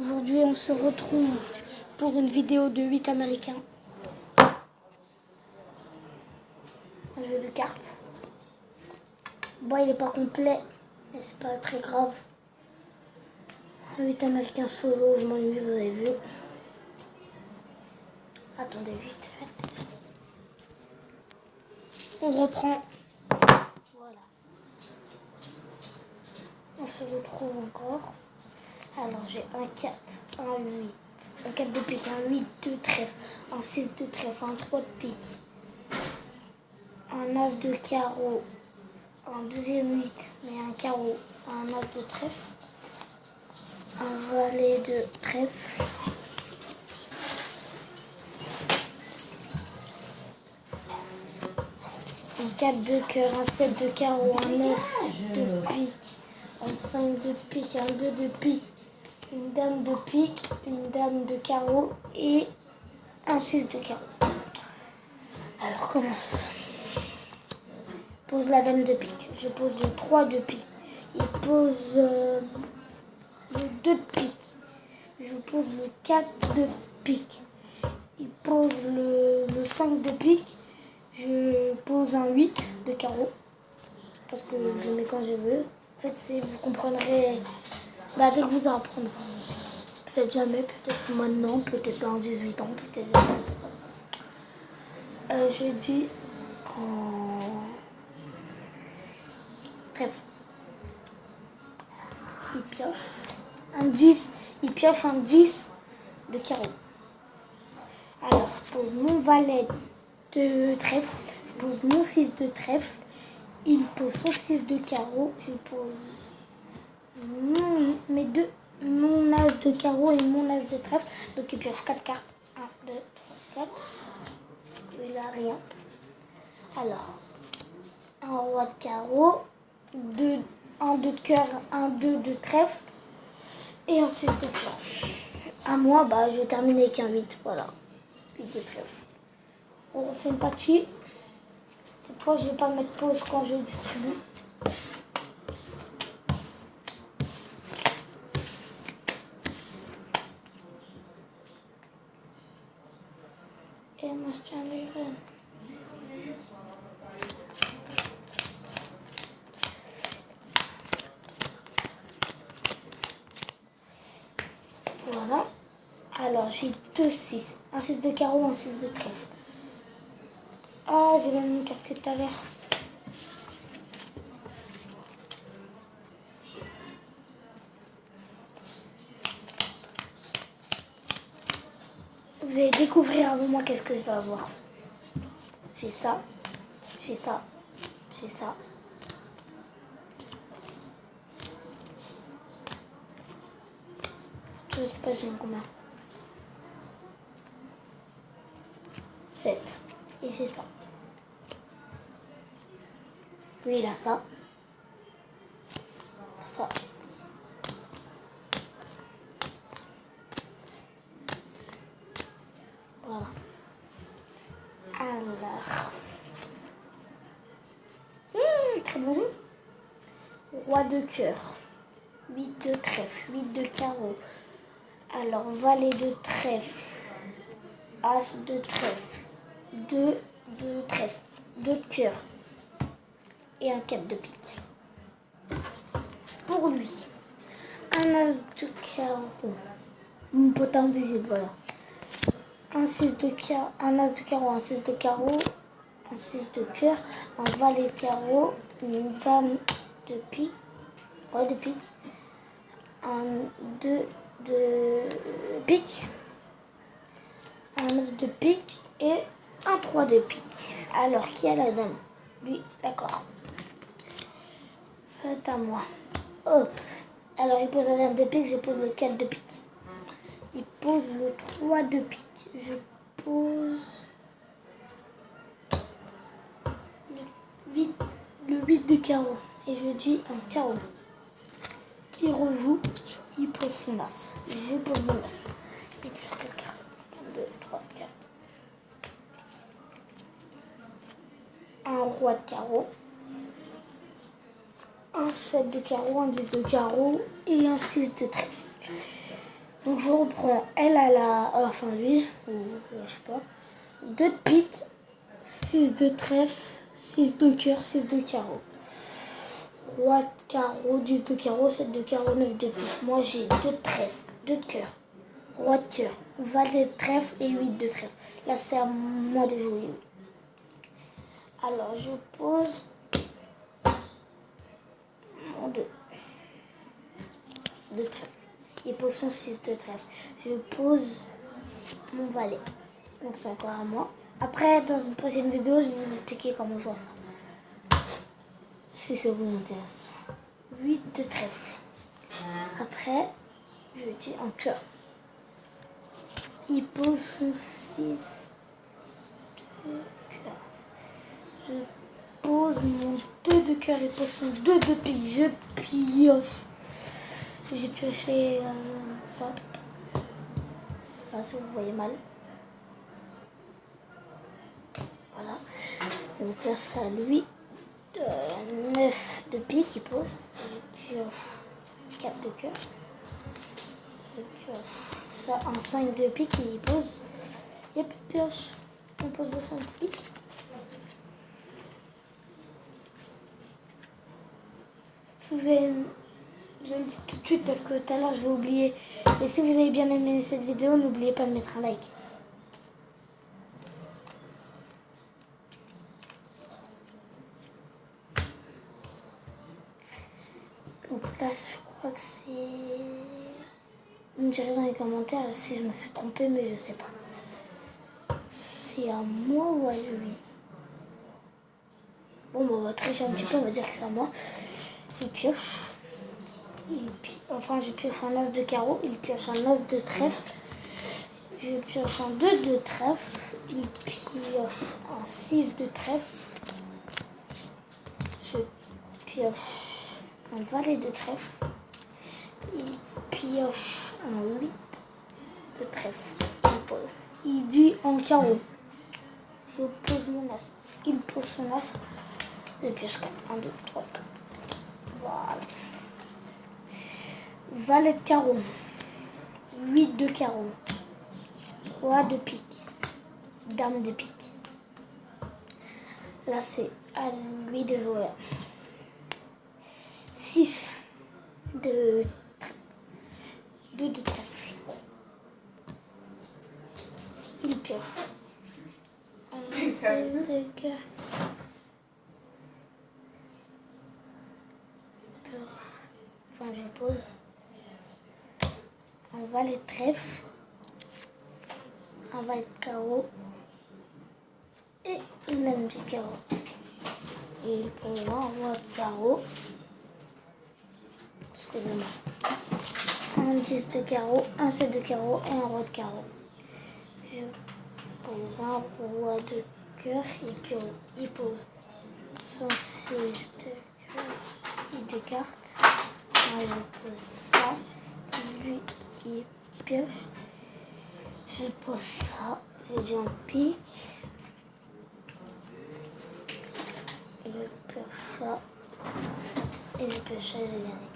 Aujourd'hui, on se retrouve pour une vidéo de 8 américains. Un jeu de cartes. Bon, il n'est pas complet, mais c'est pas très grave. 8 américains solo, je m'ennuie, vous avez vu. Attendez, vite. On reprend. Voilà. On se retrouve encore. Alors, j'ai un 4, un 8, un 4 de pique, un 8 de trèfle, un 6 de trèfle, un 3 de pique, un as de carreau, un deuxième 8, mais un carreau, un as de trèfle, un valet de trèfle, un 4 de cœur, un 7 de carreau, un 9 de pique, un 5 de pique, un 2 de pique, une dame de pique, une dame de carreau et un 6 de carreau. Alors commence. Pose la dame de pique. Je pose le 3 de pique. Il pose le 2 de pique. Je pose le 4 de pique. Il pose le 5 de pique. Je pose un 8 de carreau. Parce que je mets quand je veux. En fait, vous comprendrez dès que vous apprendrez. Peut-être jamais, peut-être maintenant, peut-être dans 18 ans, peut-être jamais. Je dis trèfle. Il pioche un 10. Il pioche un 10 de carreau. Alors, je pose mon valet de trèfle. Je pose mon 6 de trèfle. Il pose son 6 de carreau. Je pose mon as de carreau et mon as de trèfle. Donc, il pioche 4 cartes. 1, 2, 3, 4. Il n'a rien. Alors, un roi de carreau. Un 2 de cœur, un 2 de trèfle. Et un 6 de cœur. À moi, je vais terminer avec un 8. Voilà. 8 de trèfle. On refait une partie. Cette fois, je ne vais pas mettre pause quand je distribue. Et moi, je tiens les rênes. Voilà. Alors, j'ai 2 6. Un 6 de carreau, un 6 de trèfle. Ah, j'ai la même carte que tout à l'heure. Vous allez découvrir avant moi qu'est-ce que je vais avoir. J'ai ça, j'ai ça, j'ai ça. Je sais pas, j'ai combien. 7. Et j'ai ça. Lui, il a ça. Ça. Voilà. Alors. Très bon jeu. Roi de cœur. 8 de trèfle. 8 de carreau. Alors, valet de trèfle. As de trèfle. 2 de trèfle. 2 de cœur. Et un 4 de pique. Pour lui, un as de carreau. Mon pote invisible, voilà. Un 6 de carreau, un as de carreau, un 6 de carreau, un 6 de cœur, un valet de carreau, une dame de pique, ouais, de pique, un 2 de pique, un 9 de pique et un 3 de pique. Alors, qui a la dame? Lui, d'accord. C'est à moi. Hop. Alors, il pose la dame de pique, je pose le 4 de pique. Il pose le 3 de pique. Je pose le 8 de carreau. Et je dis un carreau. Il rejoue. Il pose son as. Je pose mon as. Et plus 4 cartes. 1, 2, 3, 4. Un roi de carreau. Un 7 de carreau. Un 10 de carreau. Et un 6 de trèfle. Donc je reprends, elle a, enfin lui, ou je sais pas, 2 de pique, 6 de trèfle, 6 de cœur, 6 de carreau. Roi de carreau, 10 de carreau, 7 de carreau, 9 de pique. Moi j'ai 2 de trèfle, 2 de cœur, roi de cœur, valet de trèfle et 8 de trèfle. Là c'est à moi de jouer. Alors je pose mon 2 de trèfle. Il pose son 6 de trèfle. Je pose mon valet. Donc c'est encore à moi. Après, dans une prochaine vidéo, je vais vous expliquer comment jouer ça. Si ça vous intéresse. 8 de trèfle. Après, je dis en cœur. Il pose son 6 de cœur. Je pose mon 2 de cœur. Il pose son 2 de pique. Je pioche. J'ai pioché ça. Ça, si vous voyez mal. Voilà. Donc là, c'est à lui. 9 de pique, il pose. Je pioche 4 de cœur. Je pioche ça en 5 de pique, il pose. Il n'y a plus de pioche. On pose le 5 de pique. Si vous avez... Je le dis tout de suite parce que tout à l'heure je vais oublier. Et si vous avez bien aimé cette vidéo, n'oubliez pas de mettre un like. Donc là, je crois que c'est... Vous me direz dans les commentaires si je me suis trompée, mais je sais pas. C'est à moi ou à lui? Bon, bah, on va tricher un petit peu, on va dire que c'est à moi. Je pioche. Enfin, je pioche un as de carreau, il pioche un as de trèfle. Je pioche un 2 de trèfle, il pioche un 6 de trèfle. Je pioche un valet de trèfle. Il pioche un 8 de trèfle. Il pose. Il dit en carreau. Je pose mon as. Il pose son as. Je pioche 4. 1, 2, 3, 4. Voilà. Valet de carreau. 8 de carreau. 3 de pique. Dame de pique. Là, c'est à lui de jouer. 6 de... 2 de trèfle. Il pioche. Enfin, je pose. Un valet de trèfle. Un valet de carreau. Et une dame de carreau. Et il pose un roi de carreau. Excusez-moi. Un 10 de carreau, un 7 de carreau et un roi de carreau. Je pose un roi de cœur, il pose son 6 de cœur, il décarte. Moi, je pose ça, lui, il pioche. Je pose ça, j'ai dit en pique. Et je pioche ça, et je pioche ça, j'ai gagné.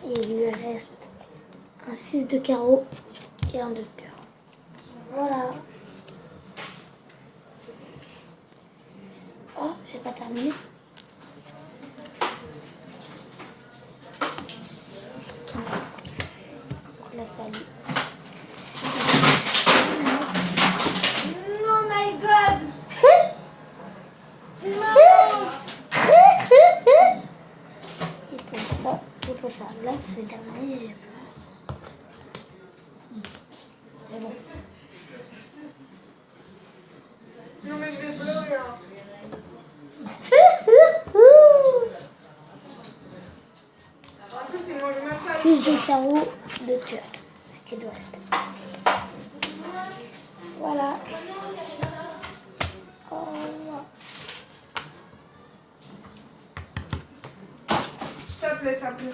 Et il lui reste un 6 de carreau et un 2 de cœur. Voilà. Oh, j'ai pas terminé. Donc là, ça lui. Oh my god! Il pose ça. Là, c'est terminé. C'est bon. Non mais je vais pleurer. Hein. 6 de carreau, de cœur. C'est qu'il lui reste. Voilà. Au revoir. Stop, laisse un peu.